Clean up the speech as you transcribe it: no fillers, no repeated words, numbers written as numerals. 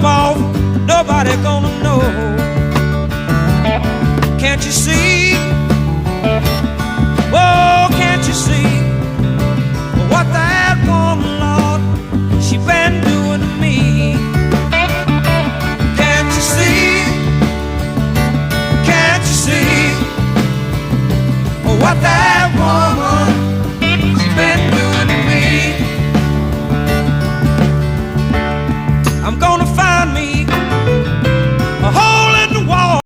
off, nobody gonna know. Can't you see? Oh, can't you see what that woman, Lord, she been doing to me? Can't you see? Can't you see what that